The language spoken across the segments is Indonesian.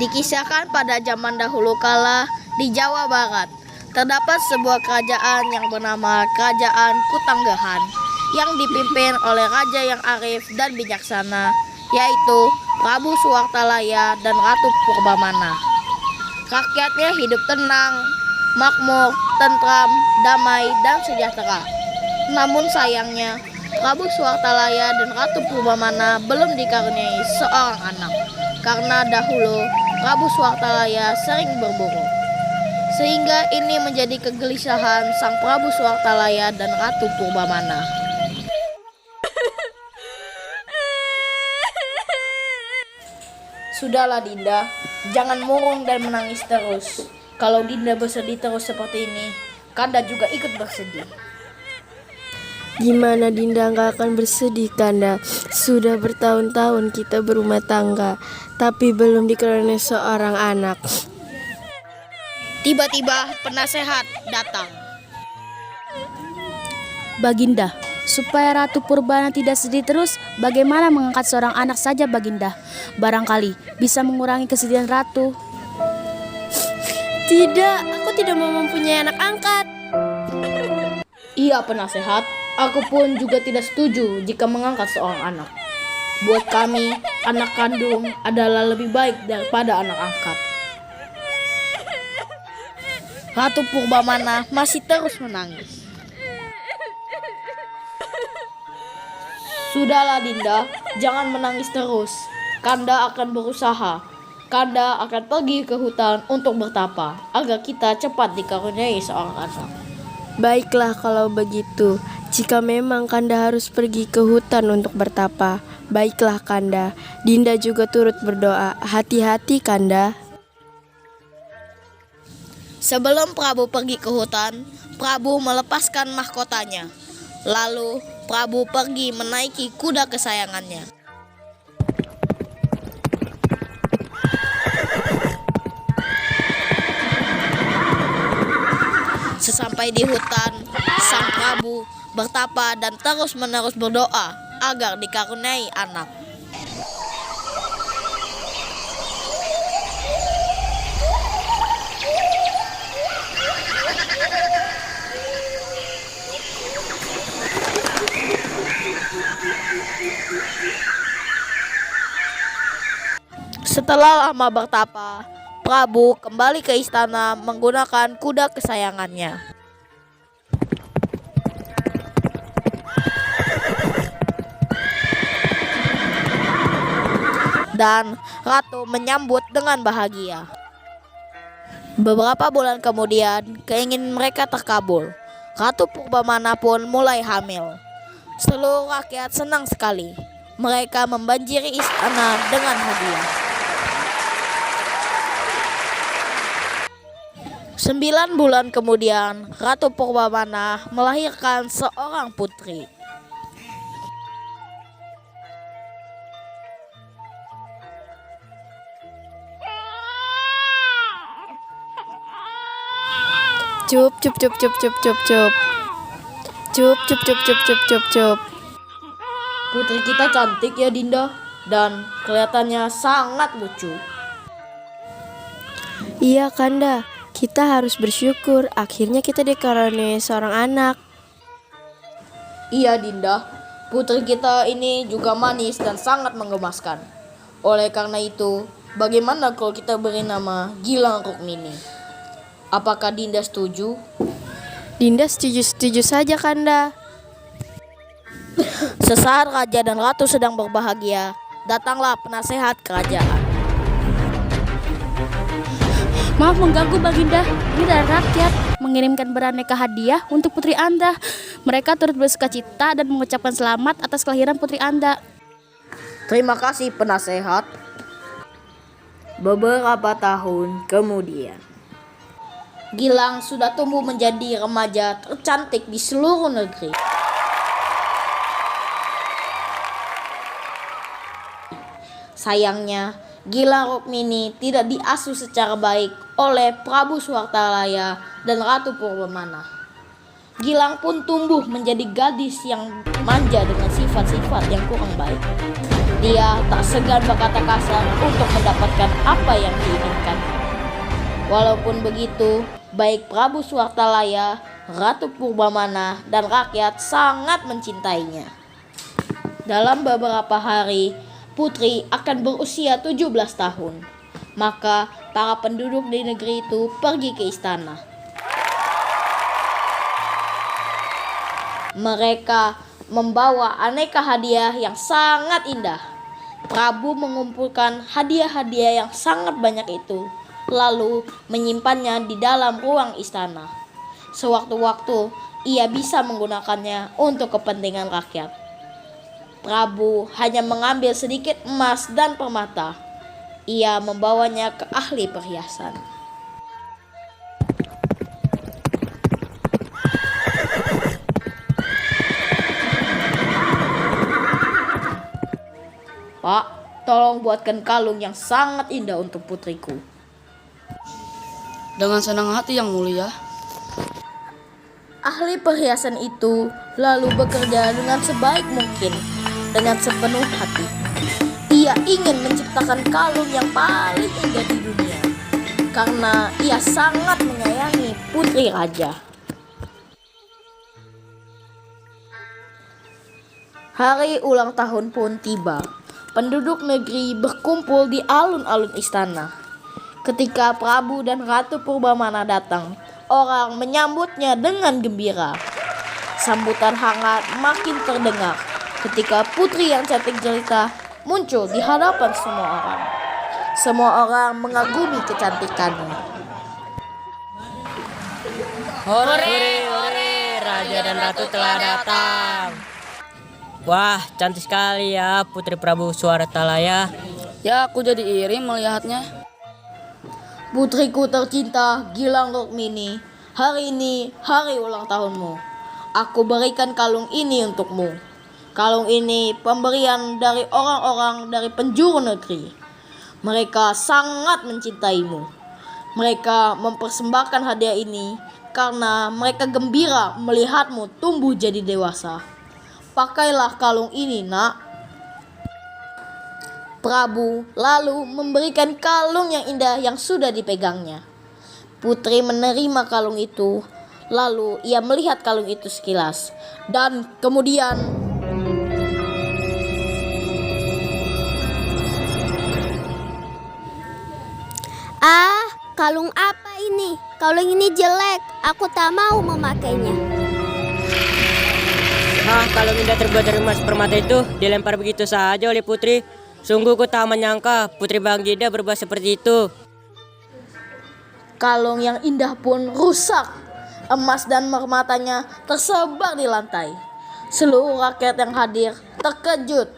Dikisahkan pada zaman dahulu kala di Jawa Barat, terdapat sebuah kerajaan yang bernama Kerajaan Kutanggahan yang dipimpin oleh raja yang arif dan bijaksana, yaitu Prabu Suwartalaya dan Ratu Purbamana. Rakyatnya hidup tenang, makmur, tentram, damai, dan sejahtera. Namun sayangnya, Prabu Suwartalaya dan Ratu Purbamana belum dikaruniai seorang anak, karena dahulu Prabu Suwartalaya sering berburu. Sehingga ini menjadi kegelisahan sang Prabu Suwartalaya dan Ratu Purbamana. Sudahlah Dinda, jangan murung dan menangis terus. Kalau Dinda bersedih terus seperti ini, Kanda juga ikut bersedih. Gimana Dinda nggak akan bersedih, Kanda? Sudah bertahun-tahun kita berumah tangga, tapi belum dikaruniai seorang anak. Tiba-tiba penasehat datang. Baginda, supaya Ratu Purbana tidak sedih terus, bagaimana mengangkat seorang anak saja, Baginda? Barangkali bisa mengurangi kesedihan Ratu. Tidak, aku tidak mau mempunyai anak angkat. Iya penasehat, aku pun juga tidak setuju jika mengangkat seorang anak. Buat kami, anak kandung adalah lebih baik daripada anak angkat. Ratu Purbamana masih terus menangis. Sudahlah Dinda, jangan menangis terus. Kanda akan berusaha. Kanda akan pergi ke hutan untuk bertapa, agar kita cepat dikaruniai seorang anak. Baiklah kalau begitu. Jika memang Kanda harus pergi ke hutan untuk bertapa, baiklah Kanda. Dinda juga turut berdoa. Hati-hati Kanda. Sebelum Prabu pergi ke hutan, Prabu melepaskan mahkotanya. Lalu Prabu pergi menaiki kuda kesayangannya. Sesampai di hutan, sang Prabu bertapa dan terus-menerus berdoa agar dikaruniai anak. Setelah lama bertapa, Prabu kembali ke istana menggunakan kuda kesayangannya. Dan Ratu menyambut dengan bahagia. Beberapa bulan kemudian, keinginan mereka terkabul. Ratu Purbamana pun mulai hamil. Seluruh rakyat senang sekali. Mereka membanjiri istana dengan hadiah. 9 bulan kemudian, Ratu Purbamana melahirkan seorang putri. Cup cup cup cup cup cup cup. Cup cup cup cup cup cup cup. Putri kita cantik ya Dinda, dan kelihatannya sangat lucu. Iya Kanda, kita harus bersyukur akhirnya kita dikaruniai seorang anak. Iya Dinda, putri kita ini juga manis dan sangat menggemaskan. Oleh karena itu, bagaimana kalau kita beri nama Gilang Rukmini? Apakah Dinda setuju? Dinda setuju saja Kanda. Sesaat raja dan ratu sedang berbahagia, datanglah penasehat kerajaan. Maaf mengganggu Baginda, ini dari rakyat mengirimkan beraneka hadiah untuk putri Anda. Mereka turut bersukacita dan mengucapkan selamat atas kelahiran putri Anda. Terima kasih penasehat. Beberapa tahun kemudian, Gilang sudah tumbuh menjadi remaja tercantik di seluruh negeri. Sayangnya, Gilang Rukmini tidak diasuh secara baik oleh Prabu Suwartalaya dan Ratu Purbamana. Gilang pun tumbuh menjadi gadis yang manja dengan sifat-sifat yang kurang baik. Dia tak segan berkata kasar untuk mendapatkan apa yang diinginkan. Walaupun begitu, baik Prabu Suartalaya, Ratu Purbamana, dan rakyat sangat mencintainya. Dalam beberapa hari, putri akan berusia 17 tahun. Maka para penduduk di negeri itu pergi ke istana. Mereka membawa aneka hadiah yang sangat indah. Prabu mengumpulkan hadiah-hadiah yang sangat banyak itu, lalu menyimpannya di dalam ruang istana. Sewaktu-waktu ia bisa menggunakannya untuk kepentingan rakyat. Prabu hanya mengambil sedikit emas dan permata. Ia membawanya ke ahli perhiasan. Pak, tolong buatkan kalung yang sangat indah untuk putriku. Dengan senang hati yang mulia. Ahli perhiasan itu lalu bekerja dengan sebaik mungkin, dengan sepenuh hati. Ia ingin menciptakan kalung yang paling indah di dunia, karena ia sangat menyayangi putri raja. Hari ulang tahun pun tiba. Penduduk negeri berkumpul di alun-alun istana. Ketika Prabu dan Ratu Purbamana datang, orang menyambutnya dengan gembira. Sambutan hangat makin terdengar ketika putri yang cantik jelita muncul di hadapan semua orang. Semua orang mengagumi kecantikannya. Hore, hore, Raja dan Ratu telah datang. Wah, cantik sekali ya Putri Prabu Suartalaya. Ya, aku jadi iri melihatnya. Putriku tercinta Gilang Rukmini, hari ini hari ulang tahunmu. Aku berikan kalung ini untukmu. Kalung ini pemberian dari orang-orang dari penjuru negeri. Mereka sangat mencintaimu. Mereka mempersembahkan hadiah ini karena mereka gembira melihatmu tumbuh jadi dewasa. Pakailah kalung ini, nak. Prabu lalu memberikan kalung yang indah yang sudah dipegangnya. Putri menerima kalung itu, lalu ia melihat kalung itu sekilas. Dan kemudian kalung apa ini? Kalung ini jelek, aku tak mau memakainya. Kalau indah terbuat dari emas permata itu dilempar begitu saja oleh putri. Sungguh ku tak menyangka Putri Baginda berbuat seperti itu. kalung yang indah pun rusak. Emas dan permatanya tersebar di lantai. Seluruh rakyat yang hadir terkejut.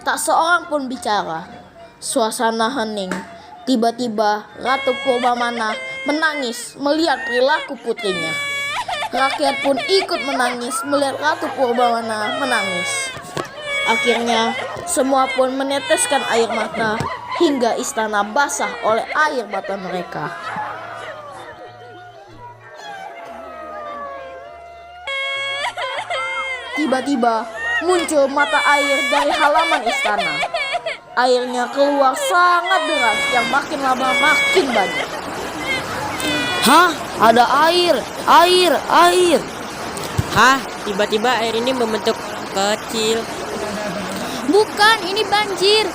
Tak seorang pun bicara. Suasana hening. Tiba-tiba Ratu Purbamana menangis melihat perilaku putrinya. Rakyat pun ikut menangis melihat Ratu Purbamana menangis. Akhirnya semua pun meneteskan air mata hingga istana basah oleh air mata mereka. Tiba-tiba muncul mata air dari halaman istana. Airnya keluar sangat deras yang makin lama makin banyak. Hah? Ada air. Hah? Tiba-tiba air ini membentuk kecil. Bukan, ini banjir.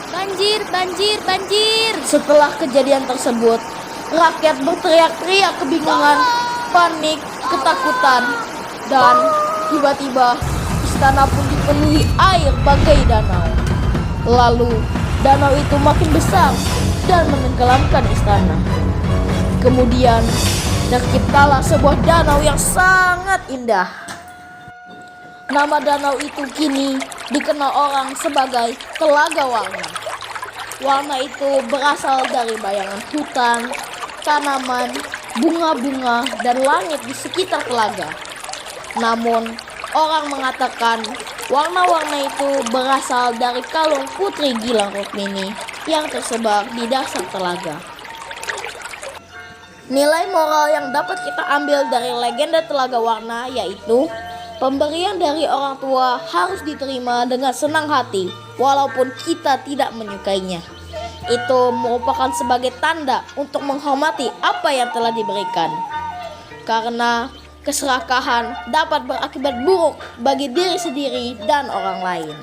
Setelah kejadian tersebut, rakyat berteriak-teriak kebingungan, panik, ketakutan, dan tiba-tiba istana pun dipenuhi air bagai danau. Lalu danau itu makin besar dan menenggelamkan istana. Kemudian terciptalah sebuah danau yang sangat indah. Nama danau itu kini dikenal orang sebagai Telaga Warna. Warna itu berasal dari bayangan hutan, tanaman, bunga-bunga, dan langit di sekitar telaga. Namun, orang mengatakan warna-warna itu berasal dari kalung Putri Gilang Rukmini yang tersebar di dasar telaga. Nilai moral yang dapat kita ambil dari legenda Telaga Warna yaitu pemberian dari orang tua harus diterima dengan senang hati walaupun kita tidak menyukainya. Itu merupakan sebagai tanda untuk menghormati apa yang telah diberikan. Karena keserakahan dapat berakibat buruk bagi diri sendiri dan orang lain.